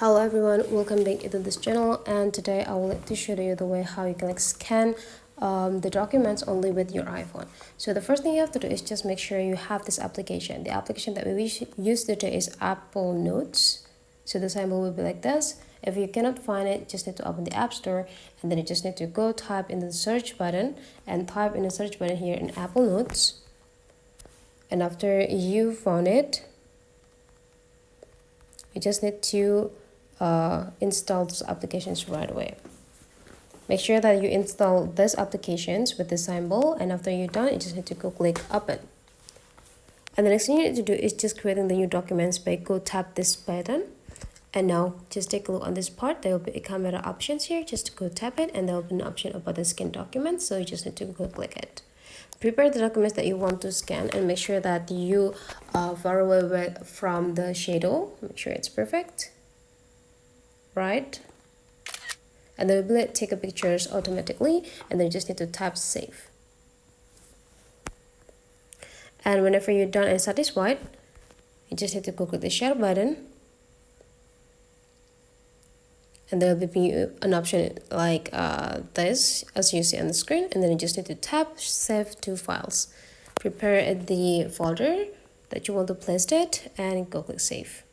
Hello everyone, welcome back to this channel, and today I would like to show you the way how you can scan the documents only with your iPhone. So the first thing you have to do is just make sure you have this application. The application that we use today is Apple Notes. So the symbol will be like this. If you cannot find it, just need to open the App Store, and then you just need to go type in the search button and type in the search button here in Apple Notes. And after you found it, you just need to install those applications right away. Make sure that you install these applications with the symbol, and after you're done, you just need to go click open. And the next thing you need to do is just creating the new documents by go tap this button. And now just take a look on this part. There will be a camera options here. Just go tap it, and there will be an option about the scan documents, so you just need to go click it. Prepare the documents that you want to scan and make sure that you are far away from the shadow. Make sure it's perfect, right? And then we'll take a pictures automatically, and then you just need to tap save. And whenever you're done and satisfied, you just need to go click the share button, and there will be an option like this as you see on the screen, and then you just need to tap save to files. Prepare the folder that you want to place it and go click save.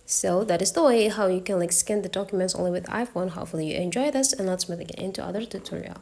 So that is the way how you can scan the documents only with iPhone. Hopefully you enjoy this, and let's move again into other tutorial.